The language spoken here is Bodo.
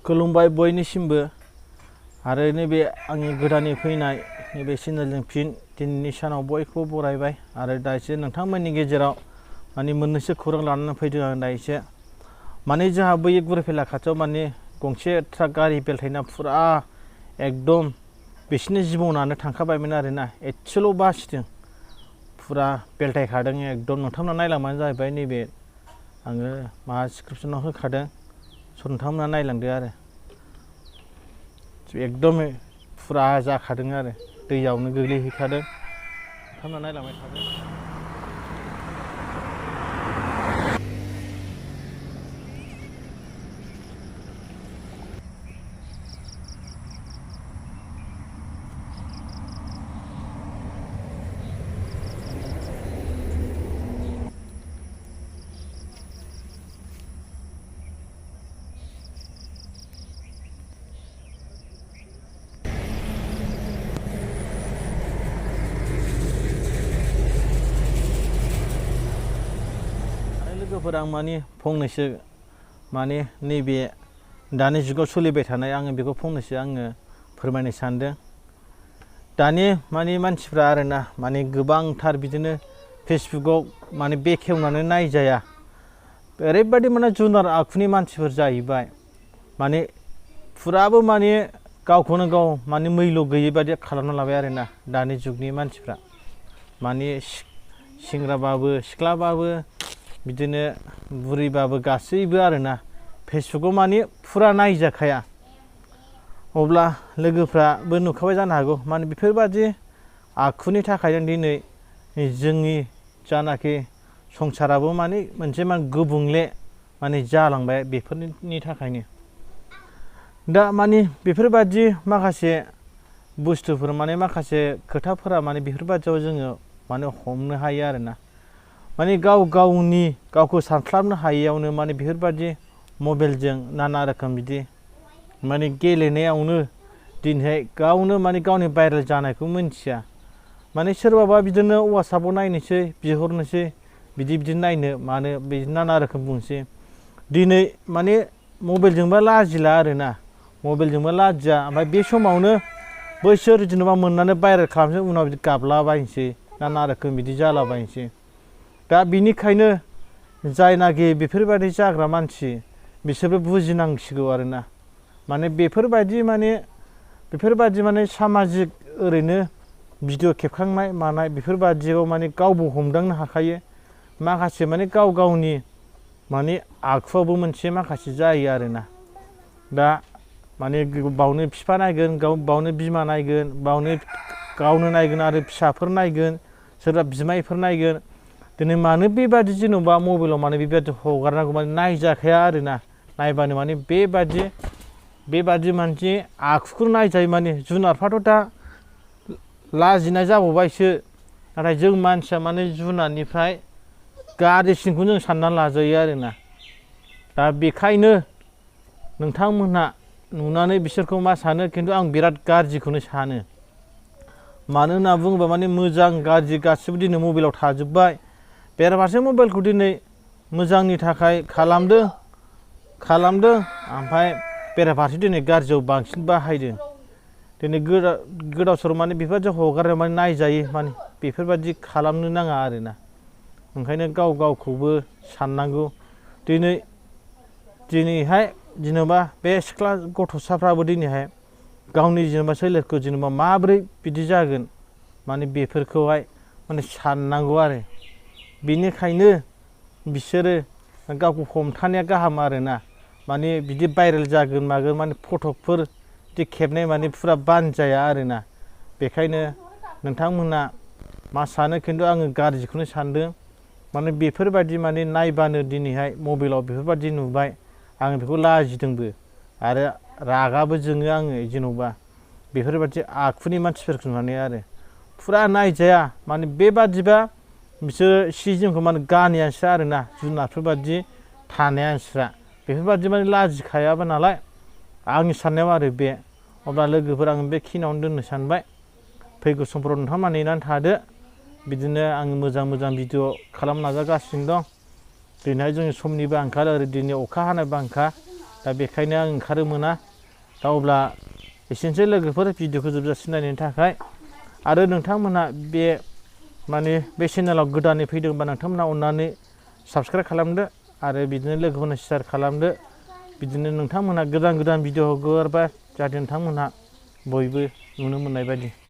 खुलुमबाय बयनिसिमबो आरो नैबे आंनि गोदानै फैनाय नैबे चेनेलजों फिन दिनैनि सानाव बयखौबो बरायबाय आरो दा एसे नोंथांमोननि गेजेराव माने मोननैसो खौरां लानानै फैदों आं दा एसे माने जोंहा बै गुरफेला खाथियाव माने गंसे ट्राक गारि बेलथायना फुरा एकदम बिसिनि जिबनानो थांखाबायमोन आरोना एसेल' बासिदों फुरा बेलथायखादों एकदम नोंथांमोना नायलांबानो जाहैबाय नैबे आङो माबा डिसक्रिपसनाव होखादों नोंथांमोना नायलांदो आरो एकदम फुरा जाखादों आरो दैयावनो गोग्लैहैखादों नोंथांमोना नायलांबाय थादों। लोगोफोर आं माने फंनैसो माने नैबे दानि जुगाव सोलिबाय थानाय आङो बेखौ फंनैसो आङो फोरमायनो सानदों। दानि माने मानसिफ्रा आरोना माने गोबांथार बिदिनो फेसबुकाव माने बेखेवनानै नायजाया ओरैबायदि माने जुनार आखुनि मानसिफोर जाहैबाय माने फुराबो माने गावखौनो गाव माने मैल' गैयै बादि खालामना लाबाय आरोना दानि जुगनि मानसिफ्रा माने सेंग्राबाबो सिख्लाबाबो बिदिनो बुरैबाबो गासैबो आरोना फेसबुकाव माने फुरा नायजाखाया। अब्ला लोगोफ्राबो नुखाबाय जानो हागौ माने बेफोरबादि आखुनि थाखायनो दिनै जोंनि जानाखि संसाराबो माने मोनसे गुबुंले माने जालांबाय बेफोरनि थाखायनो। दा माने बेफोरबादि माखासे बुस्थुफोर माने माखासे खोथाफोरा माने बेफोरबादियाव जोङो माने हमनो हायो आरोना माने गावखौ सानस्लाबनो हायैयावनो माने बेफोरबादि मबाइलजों नाना रोखोम बिदि माने गेलेनायावनो दिनैहाय गावनो माने गावनि भाइरेल जानायखौ मिन्थिया माने सोरबाबा बिदिनो वाट्सएपआव नायनोसै बिहरनोसै बिदि नायनो मानो बिदि नाना रोखोम बुंसै दिनै माने मबाइलजोंबा लाजिला आरोना मबाइलजोंबा लाजिया ओमफ्राय बे समावनो बैसोर जेनेबा मोननानै भाइरेल खालामसै उनाव बिदि गाबलाबायनोसै नाना रोखोम बिदि जालाबायनोसै। दा बिनिखायनो जायनाखि बेफोरबायदि जाग्रा मानसि बिसोरबो बुजिनांसिगौ आरोना माने बेफोरबायदि माने सामाजिक ओरैनो भिडिअ खेबखांनाय मानाय बेफोरबादियाव माने गावबो हमदांनो हाखायो माखासे माने गावनि माने आखुआवबो मोनसे माखासे जायो आरोना। दा माने बावनो बिफा नायगोन बावनो बिमा नायगोन बावनो गावनो नायगोन आरो फिसाफोर नायगोन सोरबा बिमायफोर नायगोन दिनै मानो बेबादि जेनेबा मबाइलाव माने बेबादि हगारनांगौ माने नायजाखाया आरोना नायबानो माने बेबादि मानसि आखुखौ नायजायो माने जुनारफ्राथ' दा लाजिनाय जाबावबायसो नाथाय जों मानसिया माने जुनारनिफ्राय गाज्रिसिनखौ जों साननानै लाजायो आरोना। दा बेखायनो नोंथांमोनहा नुनानै बिसोरखौ मा सानो खिन्थु आं बिराद गाज्रिखौनो सानो मानो होनना बुङोबा माने मोजां गाज्रि गासिबो दिनै मबाइलाव थाजोब्बाय बेराफारसे मबाइलखौ दिनै मोजांनि थाखाय खालामदों ओमफ्राय बेराफारसे दिनै गाज्रियाव बांसिन बाहायदों दिनै गोदाव सोराव माने बेफोरबायदि हगारनायाव माने नायजायो माने बेफोरबायदि खालामनो नाङा आरोना ओंखायनो गावखौबो साननांगौ दिनैहाय जेनेबा बे सिख्ला गथ'साफ्राबो दिनैहाय गावनि जेनेबा सोलेरखौ जेनेबा माबोरै बिदि जागोन माने बेफोरखौहाय माने साननांगौ आरो बेनिखायनो बिसोरो गावखौ हमथानाया गाहाम आरोना माने बिदि भाइरेल जागोन मागोन माने फटकफोर बिदि खेबनाय माने फुरा बानजाया आरोना। बेखायनो नोंथांमोना मा सानो खिन्थु आङो गाज्रिखौनो सानदों माने बेफोरबायदि माने नायबानो दिनैहाय मबाइलाव बेफोरबायदि नुबाय आं बेखौ लाजिदोंबो आरो रागाबो जोङो आङो जेनेबा बेफोरबायदि आखुनि मानसिफोरखौ नुनानै आरो फुरा नायजाया माने बेबादिबा बिसोर सि जोमखौ माने गानैयानोसै आरोना जुनारफोरबादि थानायानोस्रा बेफोरबादि माने लाजिखायाबा नालाय आंनि साननायाव आरो बे अब्ला लोगोफोर आं बेखिनियावनो दोननो सानबाय फैगौ समफोराव नोंथांमोना नेनानै थादो बिदिनो आं मोजां भिडिअ खालामनो नाजागासिनो दं दिनैहाय जोंनि समनिबो आंखाल ओरै दिनै अखा हानाय बांखा दा बेखायनो आं ओंखारो मोना दा अब्ला एसेनोसै लोगोफोर भिडिअखौ जोबजासिम नायनायनि थाखाय आरो नोंथांमोनहा बे माने बे चेनेलाव गोदानै फैदोंबा नोंथांमोना अननानै साबस्क्राइब खालामदो आरो बिदिनो लोगोफोरनो शेयार खालामदो बिदिनो नोंथांमोनहा गोदान भिडिअ हगारबा जाहाथे नोंथांमोनहा बयबो नुनो मोननाय बायदि